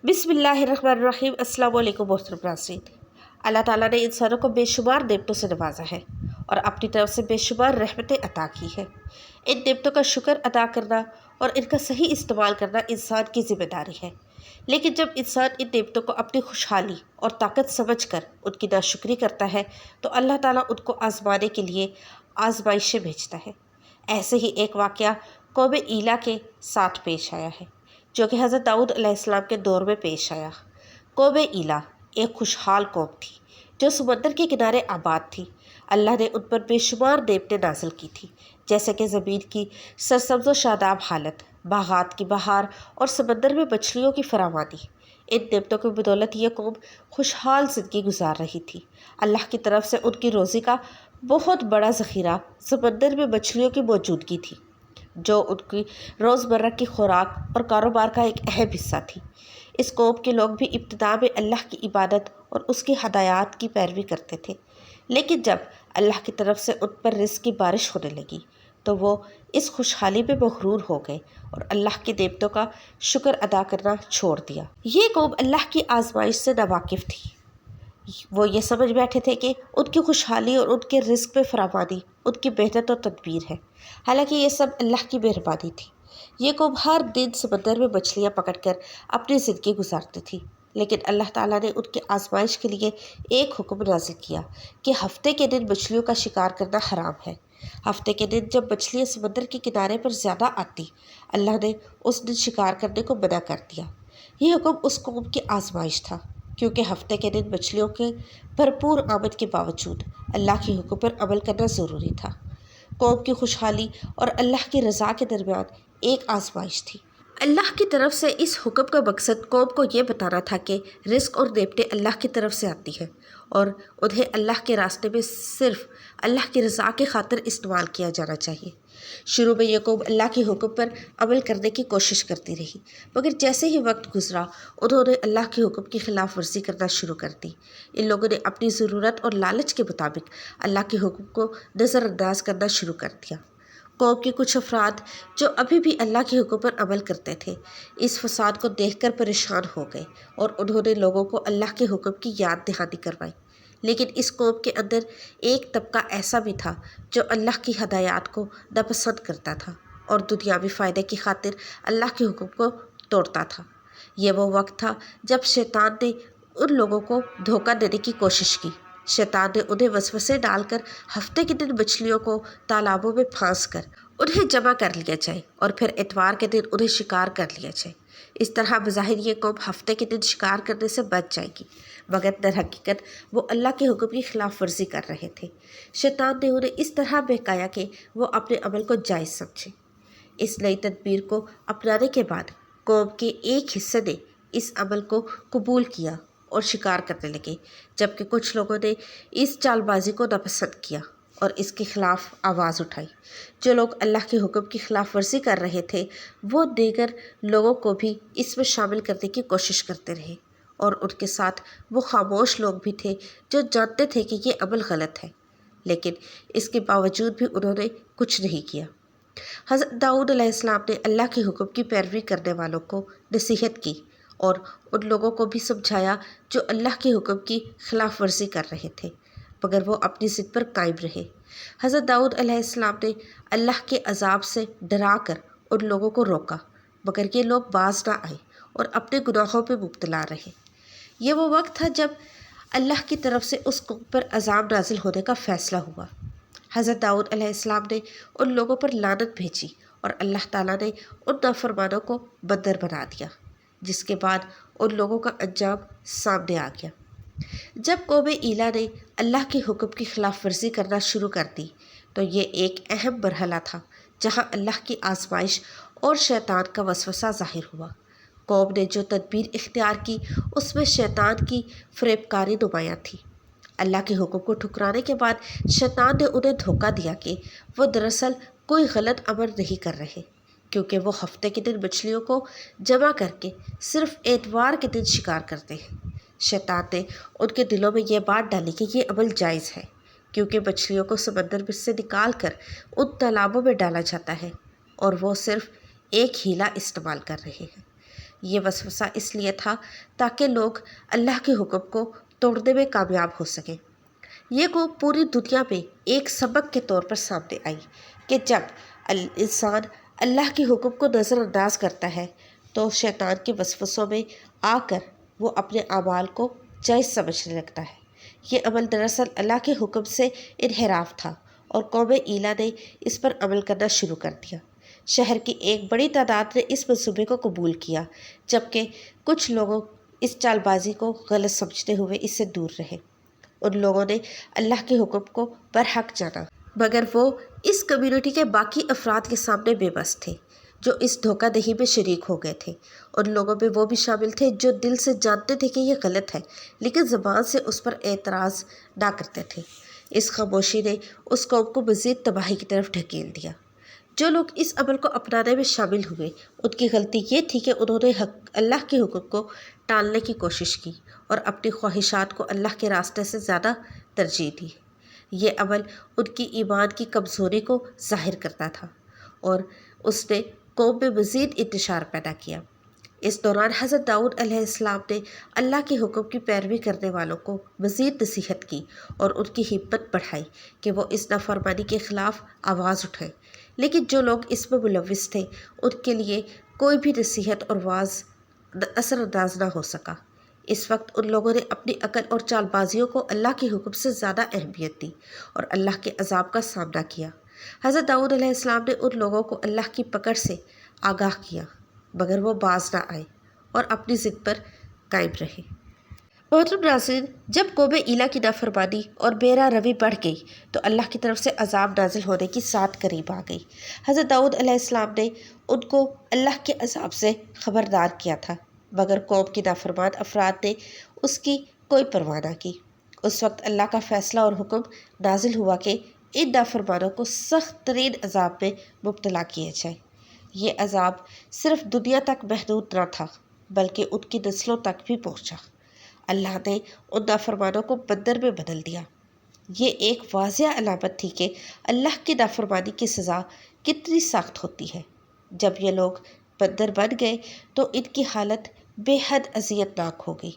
बिस्मिल्लाहिर्रहमानिर्रहीम। अस्सलाम वालेकुम मोहतरम नाज़रीन। अल्लाह ताला ने इंसानों को बेशुमार नेमतों से नवाजा है और अपनी तरफ से बेशुमार रहमतें अता की है। इन नेमतों का शुक्र अदा करना और इनका सही इस्तेमाल करना इंसान की ज़िम्मेदारी है। लेकिन जब इंसान इन नेमतों को अपनी खुशहाली और ताकत समझकर उनकी नाशुक्री करता है तो अल्लाह ताला उनको आजमाने के लिए आजमाइशें भेजता है। ऐसे ही एक वाक़या कौम ईला के साथ पेश आया है जो कि हज़रत दाऊद अलैहिस्सलाम के दौर में पेश आया। कौम ईला एक खुशहाल कौम थी जो समंदर के किनारे आबाद थी। अल्लाह ने उन पर बेशुमार नेमतें नाजिल की थी, जैसे कि ज़मीन की सरसब्ज़ व शादाब हालत, बागात की बहार और समंदर में मछलियों की फरावानी। इन नेमतों की बदौलत ये कौम खुशहाल ज़िंदगी गुजार रही थी। अल्लाह की तरफ से उनकी रोज़ी का बहुत बड़ा ज़ख़ीरा समंदर में मछलियों की मौजूदगी थी, जो उनकी रोज़मर्रा की खुराक और कारोबार का एक अहम हिस्सा थी। इस कौम के लोग भी इब्तिदा में अल्लाह की इबादत और उसकी हदायत की पैरवी करते थे, लेकिन जब अल्लाह की तरफ से उन पर रिज़्क़ की बारिश होने लगी तो वो इस खुशहाली में मग़रूर हो गए और अल्लाह की नेमतों का शुक्र अदा करना छोड़ दिया। ये कौम अल्लाह की आजमाइश से नावाकिफ़ थी। वो ये समझ बैठे थे कि उनकी खुशहाली और उनके रिज़्क़ में फरावानी उनकी मेहनत और तदबीर है। हालांकि ये सब अल्लाह की मेहरबानी थी। ये कौम हर दिन समंदर में मछलियाँ पकड़कर अपनी ज़िंदगी गुजारती थी, लेकिन अल्लाह ताला ने उनकी आजमाइश के लिए एक हुक्म नाज़िल किया कि हफ्ते के दिन मछलियों का शिकार करना हराम है। हफ्ते के दिन जब मछलियाँ समंदर के किनारे पर ज़्यादा आती, अल्लाह ने उस दिन शिकार करने को मना कर दिया। यह हुक्म उस कौम की आजमाइश था, क्योंकि हफ्ते के दिन मछलियों के भरपूर आमद के बावजूद अल्लाह के हुक्म पर अमल करना ज़रूरी था। कौम की खुशहाली और अल्लाह की रज़ा के दरमियान एक आजमाइश थी। अल्लाह की तरफ से इस हुक्म का मकसद कौम को ये बताना था कि रिज़्क़ और नेमतें अल्लाह की तरफ से आती हैं और उन्हें अल्लाह के रास्ते में सिर्फ़ अल्लाह की रज़ा के खातिर इस्तेमाल किया जाना चाहिए। शुरू में यह कौम अल्लाह के हुक्म पर अमल करने की कोशिश करती रही, मगर जैसे ही वक्त गुजरा उन्होंने अल्लाह के हुक्म की खिलाफ वर्जी करना शुरू कर दी। इन लोगों ने अपनी ज़रूरत और लालच के मुताबिक अल्लाह के हुक्म को नज़रअंदाज करना शुरू कर दिया। कौम के कुछ अफराद जो अभी भी अल्लाह के हुक्म पर अमल करते थे, इस फसाद को देखकर परेशान हो गए और उन्होंने लोगों को अल्लाह के हुक्म की याद दहानी करवाई। लेकिन इस कौम के अंदर एक तबका ऐसा भी था जो अल्लाह की हदायत को नापसंद करता था और दुनियावी फ़ायदे की खातिर अल्लाह के हुक्म को तोड़ता था। ये वो वक्त था जब शैतान ने उन लोगों को धोखा देने की कोशिश की। शैतान ने उन्हें वसवसे डालकर हफ्ते के दिन मछलियों को तालाबों में फांस कर उन्हें जमा कर लिया जाए और फिर इतवार के दिन उन्हें शिकार कर लिया जाए। इस तरह बज़ाहिर ये कौम हफ्ते के दिन शिकार करने से बच जाएगी, मगर दर हकीकत वो अल्लाह के हुक्म की खिलाफ वर्जी कर रहे थे। शैतान ने उन्हें इस तरह बहकाया कि वो अपने अमल को जायज़ समझे। इस नई तदबीर को अपनाने के बाद कौम के एक हिस्से ने इस अमल को कबूल किया और शिकार करने लगे, जबकि कुछ लोगों ने इस चालबाजी को नापसंद किया और इसके ख़िलाफ़ आवाज़ उठाई। जो लोग अल्लाह के हुक्म की खिलाफ वर्जी कर रहे थे, वो दीगर लोगों को भी इसमें शामिल करने की कोशिश करते रहे और उनके साथ वो खामोश लोग भी थे जो जानते थे कि ये अमल गलत है, लेकिन इसके बावजूद भी उन्होंने कुछ नहीं किया। हज़रत दाऊद अलैहिस्सलाम ने अल्लाह के हुक्म की पैरवी करने वालों को नसीहत की और उन लोगों को भी समझाया जो अल्लाह के हुक्म की खिलाफ वर्जी कर रहे थे, मगर वो अपनी ज़िद पर कायम रहे। हज़रत दाऊद अलैहिस्सलाम ने अल्लाह के अज़ाब से डरा कर उन लोगों को रोका, मगर ये लोग बाज ना आए और अपने गुनाहों में मुब्तला रहे। ये वो वक्त था जब अल्लाह की तरफ से उस कौम पर अज़ाब नाजिल होने का फ़ैसला हुआ। हज़रत दाऊद अलैहिस्सलाम ने उन लोगों पर लानत भेजी और अल्लाह ताला ने उन नाफरमानों को बंदर बना दिया, जिसके बाद उन लोगों का अंजाम सामने आ गया। जब कौम ईला ने अल्लाह के हुक्म की खिलाफ वर्जी करना शुरू कर दी तो ये एक अहम मरहला था जहाँ अल्लाह की आजमाइश और शैतान का वसवसा ज़ाहिर हुआ। कौम ने जो तदबीर इख्तियार की उसमें शैतान की फ़रेबकारी नुमायाँ थी। अल्लाह के हुक्म को ठुकराने के बाद शैतान ने उन्हें धोखा दिया कि वो दरअसल कोई गलत अमल नहीं कर रहे, क्योंकि वो हफ्ते के दिन मछलियों को जमा करके सिर्फ एतवार के दिन शिकार करते हैं। शैतान ने उनके दिलों में ये बात डाली कि ये अमल जायज़ है, क्योंकि मछलियों को समंदर में से निकाल कर उन तालाबों में डाला जाता है और वो सिर्फ एक हीला इस्तेमाल कर रहे हैं। یہ وسوسہ اس لیے تھا تاکہ لوگ اللہ کے حکم کو توڑنے میں کامیاب ہو سکیں۔ یہ کو پوری دنیا میں ایک سبق کے طور پر سامنے آئی کہ جب انسان اللہ کے حکم کو نظر انداز کرتا ہے تو شیطان کے وسوسوں میں آ کر وہ اپنے اعمال کو جائز سمجھنے لگتا ہے۔ یہ عمل دراصل اللہ کے حکم سے انحراف تھا اور قوم ایلا نے اس پر عمل کرنا شروع کر دیا۔ شہر کی ایک بڑی تعداد نے اس منصوبے کو قبول کیا، جبکہ کچھ لوگوں اس چال بازی کو غلط سمجھتے ہوئے اس سے دور رہے۔ ان لوگوں نے اللہ کے حکم کو برحق جانا، مگر وہ اس کمیونٹی کے باقی افراد کے سامنے بے بس تھے جو اس دھوکہ دہی میں شریک ہو گئے تھے۔ ان لوگوں میں وہ بھی شامل تھے جو دل سے جانتے تھے کہ یہ غلط ہے لیکن زبان سے اس پر اعتراض نہ کرتے تھے۔ اس خاموشی نے اس قوم کو مزید تباہی کی طرف ڈھکیل دیا۔ جو لوگ اس عمل کو اپنانے میں شامل ہوئے ان کی غلطی یہ تھی کہ انہوں نے اللہ کے حکم کو ٹالنے کی کوشش کی اور اپنی خواہشات کو اللہ کے راستے سے زیادہ ترجیح دی۔ یہ عمل ان کی ایمان کی کمزوری کو ظاہر کرتا تھا اور اس نے قوم میں مزید انتشار پیدا کیا۔ اس دوران حضرت داؤد علیہ السلام نے اللہ کے حکم کی پیروی کرنے والوں کو مزید نصیحت کی اور ان کی ہمت بڑھائی کہ وہ اس نافرمانی کے خلاف آواز اٹھائیں، لیکن جو لوگ اس میں ملوث تھے ان کے لیے کوئی بھی نصیحت اور واعظ اثر انداز نہ ہو سکا۔ اس وقت ان لوگوں نے اپنی عقل اور چال بازیوں کو اللہ کے حکم سے زیادہ اہمیت دی اور اللہ کے عذاب کا سامنا کیا۔ حضرت داؤد علیہ السلام نے ان لوگوں کو اللہ کی پکڑ سے آگاہ کیا مگر وہ باز نہ آئے اور اپنی ضد پر قائم رہے۔ محترم ناظرین، جب قوم ایلا کی نافرمانی اور بے راہ روی بڑھ گئی تو اللہ کی طرف سے عذاب نازل ہونے کی ساعت قریب آ گئی۔ حضرت داؤد علیہ السلام نے ان کو اللہ کے عذاب سے خبردار کیا تھا مگر قوم کی نافرمان افراد نے اس کی کوئی پرواہ نہ کی۔ اس وقت اللہ کا فیصلہ اور حکم نازل ہوا کہ ان نافرمانوں کو سخت ترین عذاب میں مبتلا کیے جائے۔ یہ عذاب صرف دنیا تک محدود نہ تھا بلکہ ان کی نسلوں تک بھی پہنچا۔ اللہ نے ان نافرمانوں کو بندر میں بدل دیا۔ یہ ایک واضح علامت تھی کہ اللہ کی نافرمانی کی سزا کتنی سخت ہوتی ہے۔ جب یہ لوگ بندر بن گئے تو ان کی حالت بے حد اذیت ناک ہو گئی۔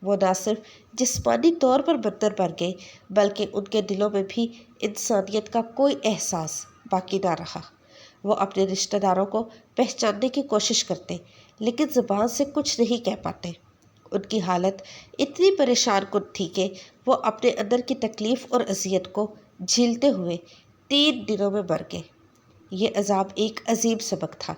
وہ نہ صرف جسمانی طور پر بندر بن گئے بلکہ ان کے دلوں میں بھی انسانیت کا کوئی احساس باقی نہ رہا۔ وہ اپنے رشتہ داروں کو پہچاننے کی کوشش کرتے لیکن زبان سے کچھ نہیں کہہ پاتے۔ ان کی حالت اتنی پریشان کن تھی کہ وہ اپنے اندر کی تکلیف اور اذیت کو جھیلتے ہوئے 3 دنوں میں مر گئے۔ یہ عذاب ایک عظیم سبق تھا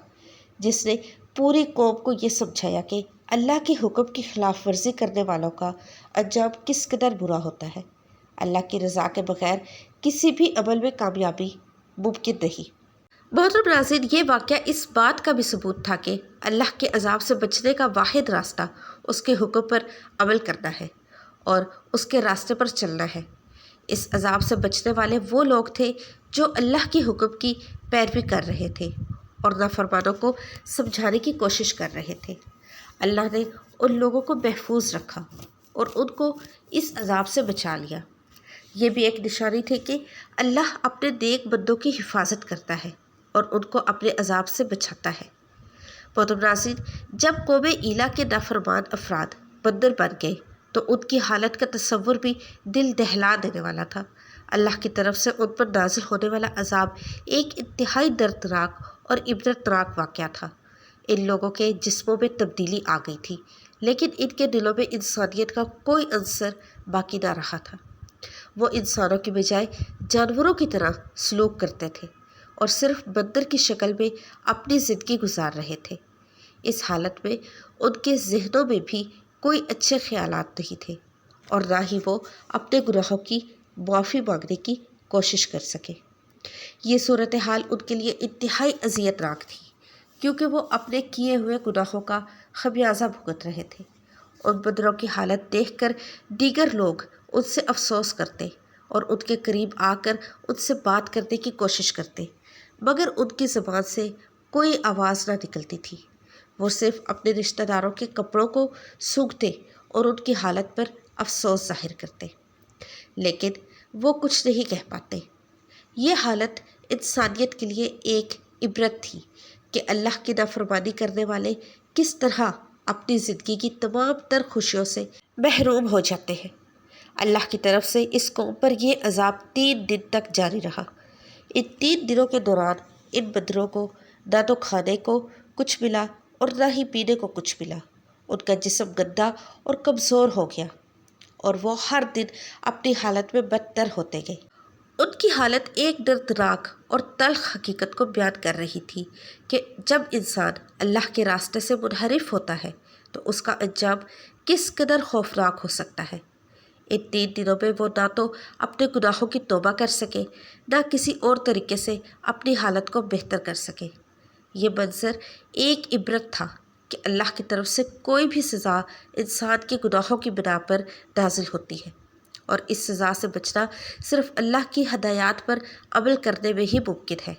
جس نے پوری قوم کو یہ سمجھایا کہ اللہ کے حکم کی خلاف ورزی کرنے والوں کا انجام کس قدر برا ہوتا ہے۔ اللہ کی رضا کے بغیر کسی بھی عمل میں کامیابی ممکن نہیں۔ محترم ناظرین، یہ واقعہ اس بات کا بھی ثبوت تھا کہ اللہ کے عذاب سے بچنے کا واحد راستہ اس کے حکم پر عمل کرنا ہے اور اس کے راستے پر چلنا ہے۔ اس عذاب سے بچنے والے وہ لوگ تھے جو اللہ کے حکم کی پیروی کر رہے تھے اور نافرمانوں کو سمجھانے کی کوشش کر رہے تھے۔ اللہ نے ان لوگوں کو محفوظ رکھا اور ان کو اس عذاب سے بچا لیا۔ یہ بھی ایک نشانی تھی کہ اللہ اپنے نیک بندوں کی حفاظت کرتا ہے اور ان کو اپنے عذاب سے بچاتا ہے۔ محترم ناظرین، جب قوم ایلا کے نافرمان افراد بندر بن گئے تو ان کی حالت کا تصور بھی دل دہلا دینے والا تھا۔ اللہ کی طرف سے ان پر نازل ہونے والا عذاب ایک انتہائی دردناک اور عبرتناک واقعہ تھا۔ ان لوگوں کے جسموں میں تبدیلی آ گئی تھی لیکن ان کے دلوں میں انسانیت کا کوئی عنصر باقی نہ رہا تھا۔ وہ انسانوں کی بجائے جانوروں کی طرح سلوک کرتے تھے اور صرف بندر کی شکل میں اپنی زندگی گزار رہے تھے۔ اس حالت میں ان کے ذہنوں میں بھی کوئی اچھے خیالات نہیں تھے اور نہ ہی وہ اپنے گناہوں کی معافی مانگنے کی کوشش کر سکے۔ یہ صورتحال ان کے لیے انتہائی اذیت ناک تھی کیونکہ وہ اپنے کیے ہوئے گناہوں کا خمیازہ بھگت رہے تھے۔ ان بندروں کی حالت دیکھ کر دیگر لوگ ان سے افسوس کرتے اور ان کے قریب آ کر ان سے بات کرنے کی کوشش کرتے مگر ان کی زبان سے کوئی آواز نہ نکلتی تھی۔ وہ صرف اپنے رشتہ داروں کے کپڑوں کو سونگھتے اور ان کی حالت پر افسوس ظاہر کرتے لیکن وہ کچھ نہیں کہہ پاتے۔ یہ حالت انسانیت کے لیے ایک عبرت تھی کہ اللہ کی نافرمانی کرنے والے किस तरह अपनी ज़िंदगी की तमाम तर खुशियों से महरूम हो जाते हैं। अल्लाह की तरफ से इस कौम पर यह अजाब 3 दिन तक जारी रहा। इन 3 दिनों के दौरान इन बंदरों को ना तो खाने को कुछ मिला और ना ही पीने को कुछ मिला। उनका जिस्म गंदा और कमज़ोर हो गया और वो हर दिन अपनी हालत में बदतर होते गए। उनकी हालत एक दर्दनाक और तल्ख हकीकत को बयान कर रही थी कि जब इंसान अल्लाह के रास्ते से मुनहरिफ होता है तो उसका अंजाम किस कदर खौफनाक हो सकता है। इन 3 दिनों में वो ना तो अपने गुनाहों की तौबा कर सके, ना किसी और तरीके से अपनी हालत को बेहतर कर सके। ये मंजर एक इबरत था कि अल्लाह की तरफ से कोई भी सज़ा इंसान के गुनाहों की बिना पर नाजिल होती है और इस सज़ा से बचना सिर्फ़ अल्लाह की हदायत पर अमल करने में ही मुमकिन है।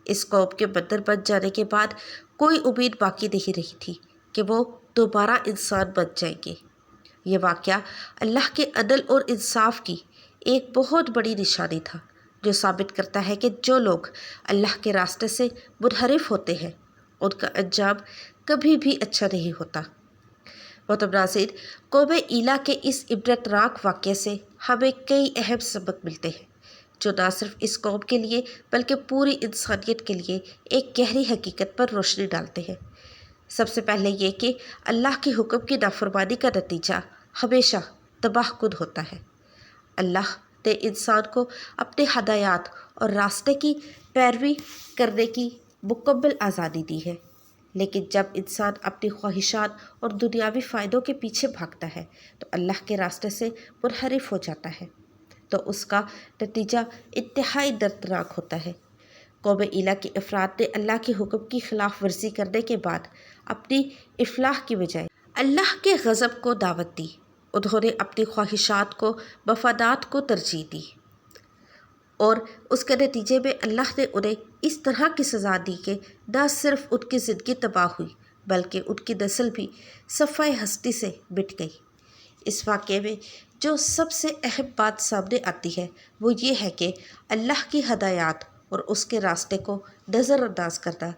इस कौम के बंदर बन जाने के बाद कोई उम्मीद बाकी नहीं रही थी कि वो दोबारा इंसान बन जाएंगे। ये वाक़या अल्लाह के अदल और इंसाफ की एक बहुत बड़ी निशानी था, जो साबित करता है कि जो लोग अल्लाह के रास्ते से मुनहरिफ होते हैं उनका अंजाम कभी भी अच्छा नहीं होता। मोहतरम नाज़रीन, कौम ईला के इस इबरतनाक वाक़े से हमें कई अहम सबक मिलते हैं जो न सिर्फ इस कौम के लिए बल्कि पूरी इंसानियत के लिए एक गहरी हकीकत पर रोशनी डालते हैं। सबसे पहले ये कि अल्लाह के हुक्म की नाफरमानी का नतीजा हमेशा तबाहकुन होता है। अल्लाह ने इंसान को अपने हदायत और रास्ते की पैरवी करने की मुकम्मल आज़ादी दी है, लेकिन जब इंसान अपनी ख्वाहिशात और दुनियावी फ़ायदों के पीछे भागता है तो अल्लाह के रास्ते से मुनहरिफ हो जाता है, तो उसका नतीजा इंतहाई दर्दनाक होता है। कौम ईला के अफराद ने अल्लाह के हुक्म की खिलाफ वर्जी करने के बाद अपनी इफलाह की बजाय अल्लाह के गज़ब को दावत दी। उन्होंने अपनी ख्वाहिशात को, मफादात को तरजीह दी और उसके नतीजे में अल्लाह ने उन्हें इस तरह की सज़ा दी कि न सिर्फ उनकी ज़िंदगी तबाह हुई बल्कि उनकी नस्ल भी सफ़ाए हस्ती से मिट गई। इस वाक़े में जो सबसे अहम बात सामने आती है वो ये है कि अल्लाह की हदायत और उसके रास्ते को नज़रअंदाज करना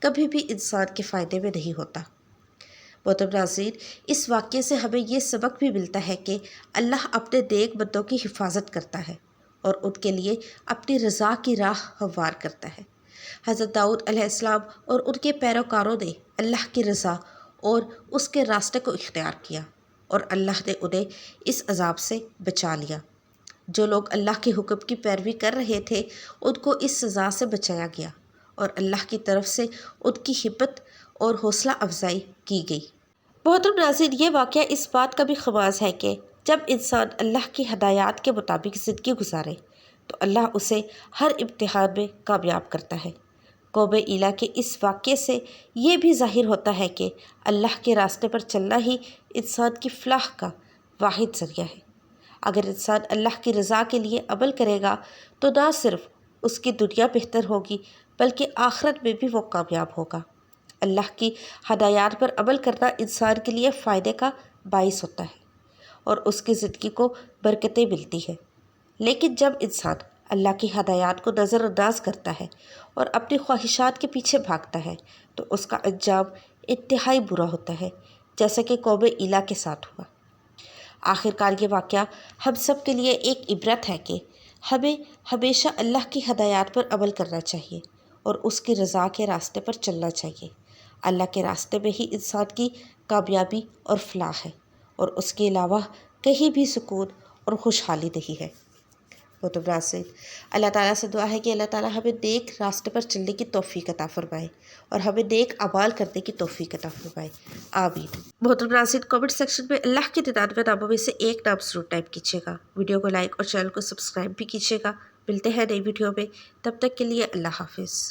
कभी भी इंसान के फ़ायदे में नहीं होता। मोहतरम नाज़रीन, इस वाक़े से हमें ये सबक भी मिलता है कि अल्लाह अपने नेक बंदों की हिफाजत करता है और उनके लिए अपनी रज़ा की राह हमवार करता है। हज़रत दाऊद अलैहिस्सलाम और उनके पैरोकारों ने अल्लाह की रज़ा और उसके रास्ते को इख्तियार किया और अल्लाह ने उन्हें इस अज़ाब से बचा लिया। जो लोग अल्लाह के हुक्म की पैरवी कर रहे थे उनको इस सज़ा से बचाया गया और अल्लाह की तरफ से उनकी हिम्मत और हौसला अफजाई की गई। मोहतरम नाज़रीन, ये वाक़या इस बात का भी खमास है कि जब इंसान अल्लाह की हदायत के मुताबिक ज़िंदगी गुजारे तो अल्लाह उसे हर इम्तिहान में कामयाब करता है। कौम ईला के इस वाक़े से ये भी ज़ाहिर होता है कि अल्लाह के रास्ते पर चलना ही इंसान की फलाह का वाहिद ज़रिया है। अगर इंसान अल्लाह की रज़ा के लिए अमल करेगा तो ना सिर्फ उसकी दुनिया बेहतर होगी बल्कि आखिरत में भी वो कामयाब होगा। अल्लाह की हदायत पर अमल करना इंसान के लिए फ़ायदे का बाइस होता है और उसकी ज़िंदगी को बरकतें मिलती है। लेकिन जब इंसान अल्लाह की हदायत को नज़रअंदाज करता है और अपनी ख्वाहिशात के पीछे भागता है तो उसका अंजाम इंतहाई बुरा होता है, जैसा कि कौम ईला के साथ हुआ। आखिरकार ये वाक़या हम सब के लिए एक इबरत है कि हमें हमेशा अल्लाह की हदायत पर अमल करना चाहिए और उसकी रज़ा के रास्ते पर चलना चाहिए। अल्लाह के रास्ते में ही इंसान की कामयाबी और फलाह है और उसके अलावा कहीं भी सुकून और खुशहाली नहीं है। वो तो नाज़रीन, अल्लाह ताला से दुआ है कि अल्लाह ताला हमें नेक रास्ते पर चलने की तौफीक अता फरमाए और हमें नेक अमाल करने की तौफीक अता फरमाए। आमीन। मोहतरम नाज़रीन, कमेंट सेक्शन में अल्लाह के 99 नामों में से एक नाम ज़रूर टाइप कीजिएगा। वीडियो को लाइक और चैनल को सब्सक्राइब भी कीजिएगा। मिलते हैं नई वीडियो में, तब तक के लिए अल्लाह हाफिज़।